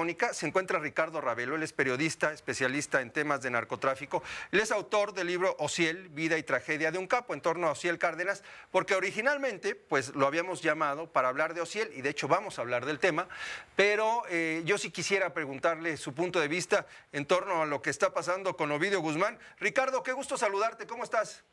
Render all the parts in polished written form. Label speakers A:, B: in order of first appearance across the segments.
A: telefónica se encuentra Ricardo Ravelo. Él es periodista, especialista en temas de narcotráfico. Él es autor del libro Ociel, Vida y Tragedia de un Capo, en torno a Ociel Cárdenas, porque originalmente pues lo habíamos llamado para hablar de Ociel, y de hecho vamos a hablar del tema, pero yo sí quisiera preguntarle su punto de vista en torno a lo que está pasando con Ovidio Guzmán. Ricardo, qué gusto saludarte, ¿cómo estás?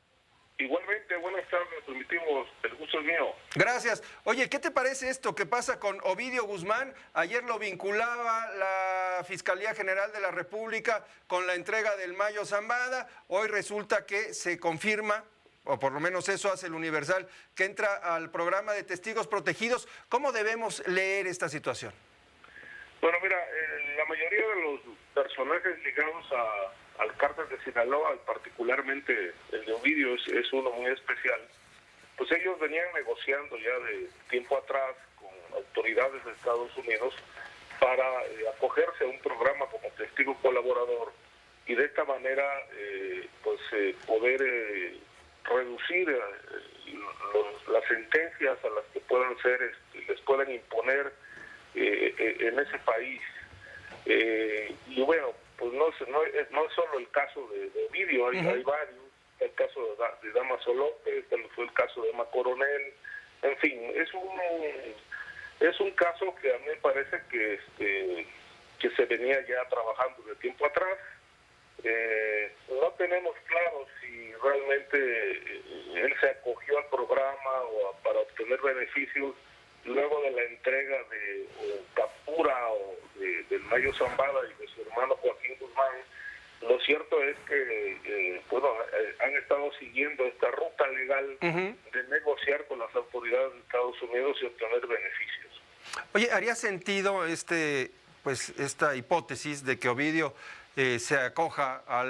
B: Igualmente, buenas tardes, permitimos, el gusto es mío.
A: Gracias. Oye, ¿qué te parece esto que pasa con Ovidio Guzmán? Ayer lo vinculaba la Fiscalía General de la República con la entrega del Mayo Zambada. Hoy resulta que se confirma, o por lo menos eso hace el Universal, que entra al programa de testigos protegidos. ¿Cómo debemos leer esta situación?
B: Bueno, mira, la mayoría de los personajes ligados al cártel de Sinaloa, particularmente el de Ovidio es uno muy especial, pues ellos venían negociando ya de tiempo atrás con autoridades de Estados Unidos para acogerse a un programa como testigo colaborador y de esta manera poder reducir las sentencias a las que puedan ser, les puedan imponer en ese país. Y bueno, pues no es solo el caso de Ovidio, hay varios. El caso de Damaso López, también fue el caso de Emma Coronel. En fin, es un caso que a mí me parece que se venía ya trabajando de tiempo atrás. No tenemos claro si realmente él se acogió al programa para obtener beneficios luego de la entrega de captura del Mayo Zambada y de su hermano Joaquín Guzmán. Lo cierto es que han estado siguiendo esta ruta legal de negociar con las autoridades de Estados Unidos y obtener beneficios.
A: Oye, ¿haría sentido esta hipótesis de que Ovidio se acoja a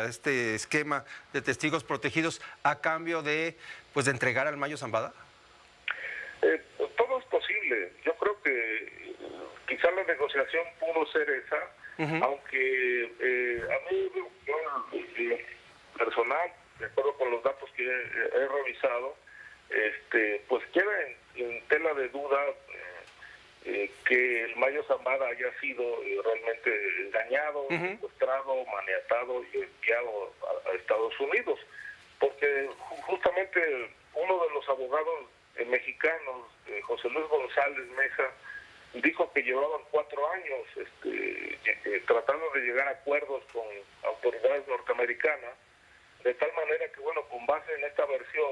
A: este esquema de testigos protegidos a cambio de entregar al Mayo Zambada?
B: Todo es posible. Yo creo que quizás la negociación pudo ser esa, aunque a mí, yo, personal, de acuerdo con los datos que he revisado, pues queda en tela de duda que el Mayo Zambada haya sido realmente engañado, secuestrado, maniatado y enviado a Estados Unidos, porque justamente uno de los abogados mexicanos, José Luis González Mesa, dijo que llevaban 4 años tratando de llegar a acuerdos con autoridades norteamericanas, de tal manera que, bueno, con base en esta versión,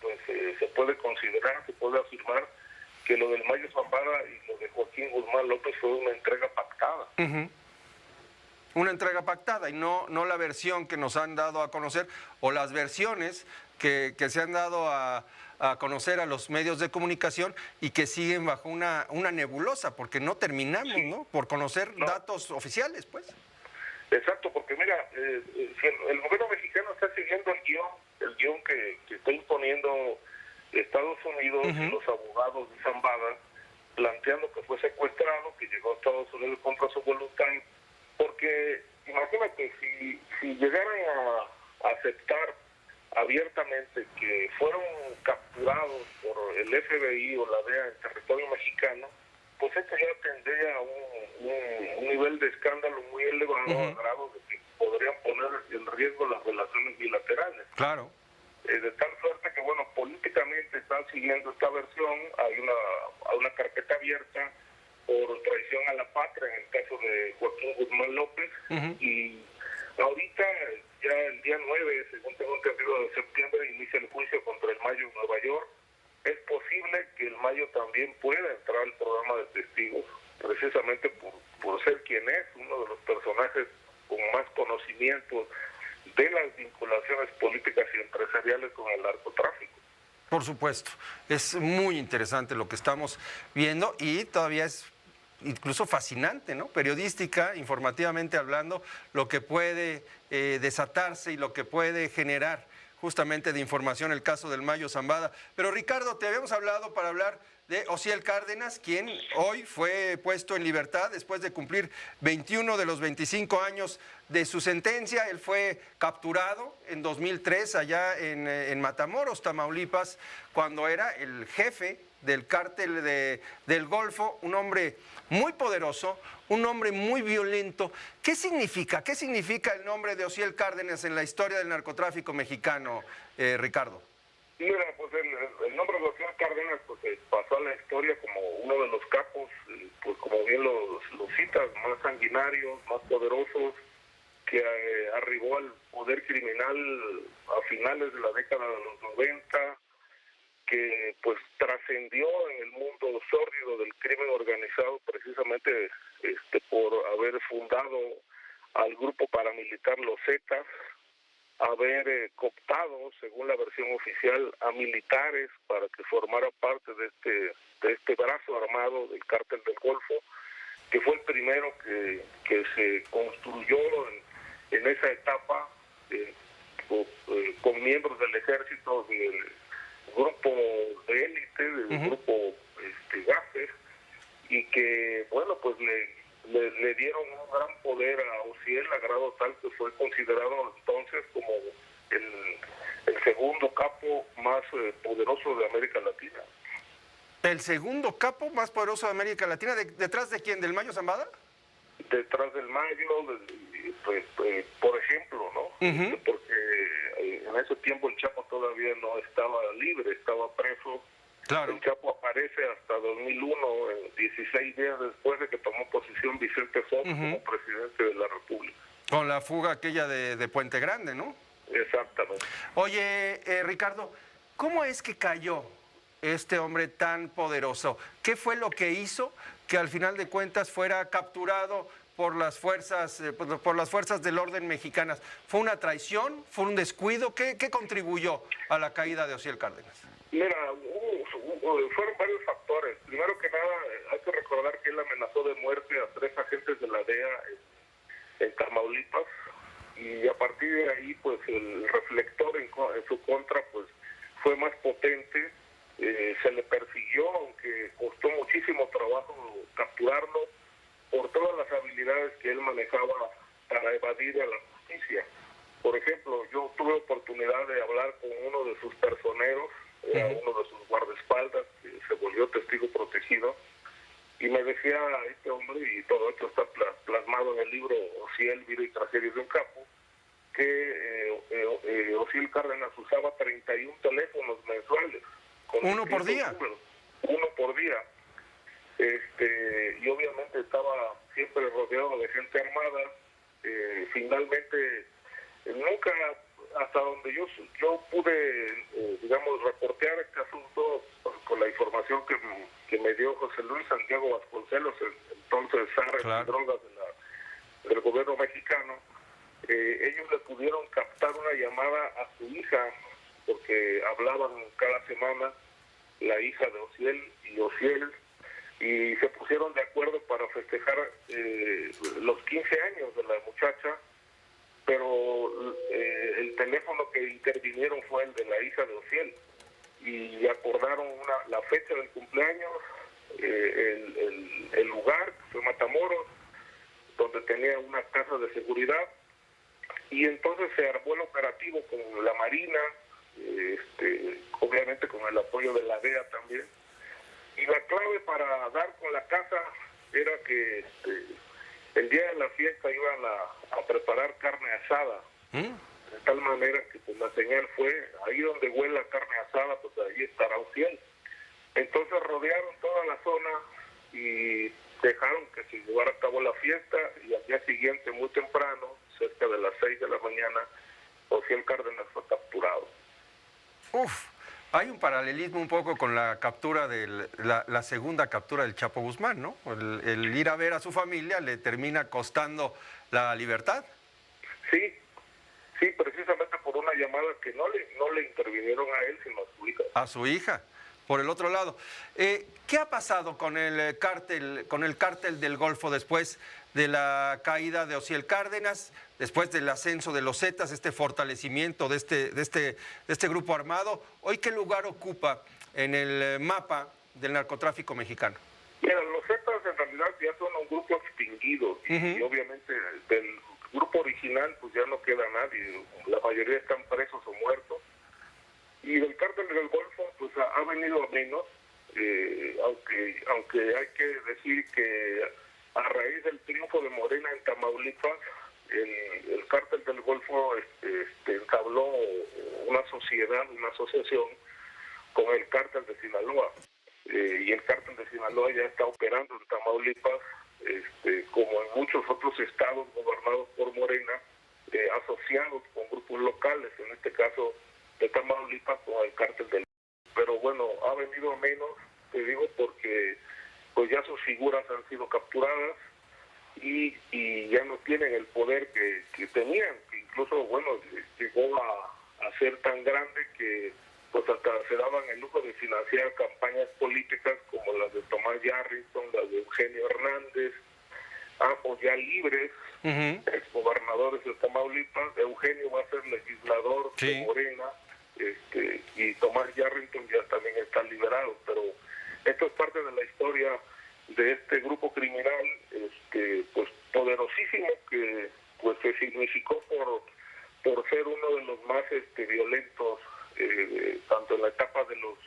B: pues se puede considerar, se puede afirmar que lo del Mayo Zambada y lo de Joaquín Guzmán López fue una entrega pactada.
A: Una entrega pactada y no la versión que nos han dado a conocer o las versiones que se han dado a conocer a los medios de comunicación y que siguen bajo una nebulosa, porque no terminamos, ¿no?, por conocer datos oficiales, pues.
B: Exacto, porque mira, el gobierno mexicano está siguiendo el guión que está imponiendo Estados Unidos y los abogados de Zambada, planteando que fue secuestrado, que llegó a Estados Unidos contra su voluntad, porque imagínate, si llegaran a aceptar abiertamente que fueron capturados por el FBI o la DEA en territorio mexicano, pues esto ya tendría un nivel de escándalo muy elevado, a grado de que podrían poner en riesgo las relaciones bilaterales.
A: Claro.
B: De tal suerte que, bueno, políticamente están siguiendo esta versión, hay una carpeta abierta por traición a la patria en el caso de Joaquín Guzmán López, y ahorita ya el día 9, según tengo entendido, de septiembre, inicia el juicio contra el Mayo en Nueva York. Es posible que el Mayo también pueda entrar al programa de testigos, precisamente por ser quien es, uno de los personajes con más conocimiento de las vinculaciones políticas y empresariales con el narcotráfico.
A: Por supuesto, es muy interesante lo que estamos viendo y todavía es incluso fascinante, ¿no?, periodística, informativamente hablando, lo que puede desatarse y lo que puede generar justamente de información el caso del Mayo Zambada. Pero Ricardo, te habíamos hablado para hablar de Ociel Cárdenas, quien hoy fue puesto en libertad después de cumplir 21 de los 25 años de su sentencia. Él fue capturado en 2003 allá en Matamoros, Tamaulipas, cuando era el jefe del cártel del Golfo, un hombre muy poderoso, un hombre muy violento. ¿Qué significa? ¿Qué significa el nombre de Osiel Cárdenas en la historia del narcotráfico mexicano, Ricardo?
B: Mira, pues el nombre de Osiel Cárdenas pues, pasó a la historia como uno de los capos, pues como bien los citas, más sanguinarios, más poderosos, que arribó al poder criminal a finales de la década de los 90, que pues trascendió en el mundo sórdido del crimen organizado precisamente por haber fundado al grupo paramilitar Los Zetas, haber cooptado, según la versión oficial, a militares para que formara parte de este brazo armado del Cártel del Golfo, que fue el primero que se construyó en esa etapa con miembros del ejército, del grupo de élite, del grupo GAFES, y que, bueno, pues le dieron un gran poder a Osiel, a grado tal que fue considerado entonces como el segundo capo más poderoso de América Latina.
A: ¿El segundo capo más poderoso de América Latina? ¿Detrás de quién? ¿Del Mayo Zambada?
B: Detrás del Mayo, por ejemplo, ¿no? Porque en ese tiempo el Chapo todavía no estaba libre, estaba preso.
A: Claro.
B: El Chapo aparece hasta 2001, 16 días después de que tomó posesión Vicente Fox como presidente de la República.
A: Con la fuga aquella de Puente Grande, ¿no?
B: Exactamente.
A: Oye, Ricardo, ¿cómo es que cayó este hombre tan poderoso? ¿Qué fue lo que hizo que al final de cuentas fuera capturado por las fuerzas del orden mexicanas? ¿Fue una traición? ¿Fue un descuido? ¿Qué contribuyó a la caída de Osiel Cárdenas?
B: Mira, fueron varios factores. Primero que nada, hay que recordar que él amenazó de muerte a 3 agentes de la DEA en Tamaulipas, y a partir de ahí, pues el reflector en su contra pues fue más potente. Se le persiguió, aunque costó muchísimo trabajo capturarlo, por todas las habilidades que él manejaba para evadir a la justicia. Por ejemplo, yo tuve oportunidad de hablar con uno de sus personeros, uno de sus guardaespaldas, que se volvió testigo protegido, y me decía este hombre, y todo esto está plasmado en el libro Osiel, Vida y Tragedias de un Capo, que Osiel Cárdenas usaba 31 teléfonos mensuales.
A: ¿Uno por día?
B: Uno por día. Y obviamente estaba siempre rodeado de gente armada. Finalmente, nunca, hasta donde yo pude, digamos, reportear este asunto con la información que me dio José Luis Santiago Vasconcelos, entonces zar de drogas del gobierno mexicano, ellos le pudieron captar una llamada a su hija, porque hablaban cada semana la hija de Osiel y Osiel, y se pusieron de acuerdo para festejar los 15 años de la muchacha, pero el teléfono que intervinieron fue el de la hija de Osiel, y acordaron la fecha del cumpleaños, el lugar, que fue Matamoros, donde tenía una casa de seguridad, y entonces se armó el operativo con la Marina, obviamente con el apoyo de la DEA también, y la clave para dar con la casa era que el día de la fiesta iban a preparar carne asada, de tal manera que pues, la señal fue, ahí donde huele la carne asada, pues ahí estará Osiel. Entonces rodearon toda la zona y dejaron que se llevara a cabo la fiesta, y al día siguiente, muy temprano, cerca de las 6 de la mañana, Osiel Cárdenas fue capturado.
A: Hay un paralelismo un poco con la captura la segunda captura del Chapo Guzmán, ¿no? El ir a ver a su familia le termina costando la libertad.
B: Sí, precisamente por una llamada que no le intervinieron a él, sino a su hija.
A: A su hija, por el otro lado. ¿Qué ha pasado con el cártel del Golfo después de la caída de Osiel Cárdenas, después del ascenso de los Zetas, este fortalecimiento de este grupo armado? ¿Hoy qué lugar ocupa en el mapa del narcotráfico mexicano?
B: Mira, los Zetas en realidad ya son un grupo extinguido, y obviamente del grupo original pues ya no queda nadie, la mayoría están presos o muertos, y del cártel del Golfo pues ha venido a menos. aunque hay que decir que a raíz del triunfo de Morena en Tamaulipas, el cártel del Golfo entabló una asociación con el cártel de Sinaloa, y el cártel de Sinaloa ya está operando en Tamaulipas, como en muchos otros estados gobernados por Morena, asociados con grupos locales, en este caso de Tamaulipas con el cártel del Golfo. Pero bueno, ha venido a menos, te digo, porque pues ya sus figuras han sido capturadas y ya no tienen el poder que tenían, que incluso, bueno, llegó a ser tan grande que pues hasta se daban el lujo de financiar campañas políticas como las de Tomás Yarrington, las de Eugenio Hernández, ambos ya libres, exgobernadores de Tamaulipas. Eugenio va a ser legislador de Morena, y Tomás Yarrington ya también está liberado, pero esto es parte de la historia de este grupo criminal, pues poderosísimo, que pues se significó por ser uno de los más violentos, tanto en la etapa de los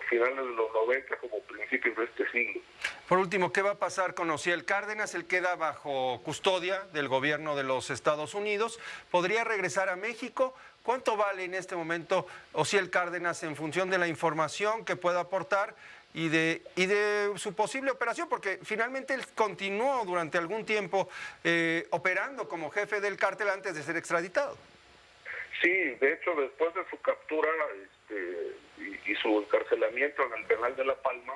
B: finales de los 90 como principios de este siglo.
A: Por último, ¿qué va a pasar con Osiel Cárdenas? Él queda bajo custodia del gobierno de los Estados Unidos. ¿Podría regresar a México? ¿Cuánto vale en este momento Osiel Cárdenas en función de la información que pueda aportar y de su posible operación? Porque finalmente él continuó durante algún tiempo operando como jefe del cártel antes de ser extraditado.
B: Sí, de hecho, después de su captura y su encarcelamiento en el penal de La Palma,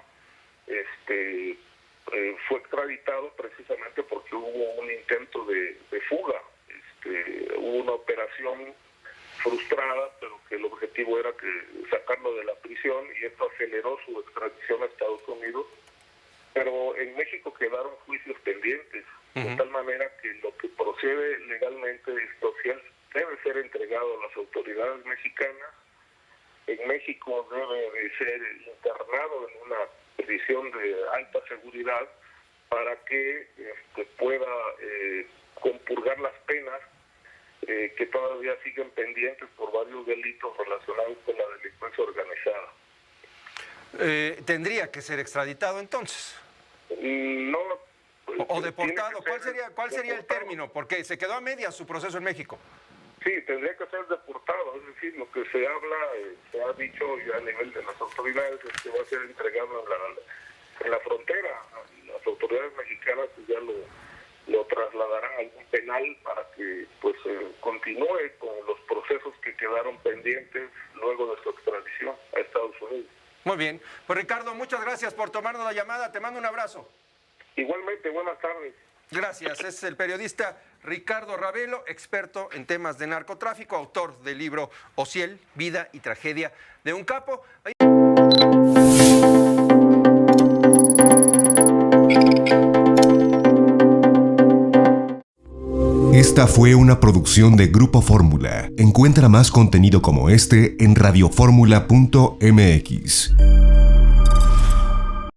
B: fue extraditado precisamente porque hubo un intento de fuga. Hubo una operación frustrada, pero que el objetivo era sacarlo de la prisión, y esto aceleró su extradición a Estados Unidos. Pero en México quedaron juicios pendientes, de tal manera que lo que procede legalmente es social debe ser entregado a las autoridades mexicanas. En México debe de ser internado en una prisión de alta seguridad para que pueda compurgar las penas que todavía siguen pendientes por varios delitos relacionados con la delincuencia organizada.
A: ¿Tendría que ser extraditado entonces?
B: No.
A: ¿O deportado? ¿Cuál sería el término? Porque se quedó a medias su proceso en México. Sí,
B: tendría que ser deportado, es decir, lo que se habla, se ha dicho ya a nivel de las autoridades, es que va a ser entregado en la frontera. Las autoridades mexicanas pues ya lo trasladarán a algún penal para que pues continúe con los procesos que quedaron pendientes luego de su extradición a Estados Unidos.
A: Muy bien, pues Ricardo, muchas gracias por tomarnos la llamada, te mando un abrazo.
B: Igualmente, buenas tardes.
A: Gracias, es el periodista Ricardo Ravelo, experto en temas de narcotráfico, autor del libro Osiel, vida y tragedia de un capo.
C: Esta fue una producción de Grupo Fórmula. Encuentra más contenido como este en radioformula.mx.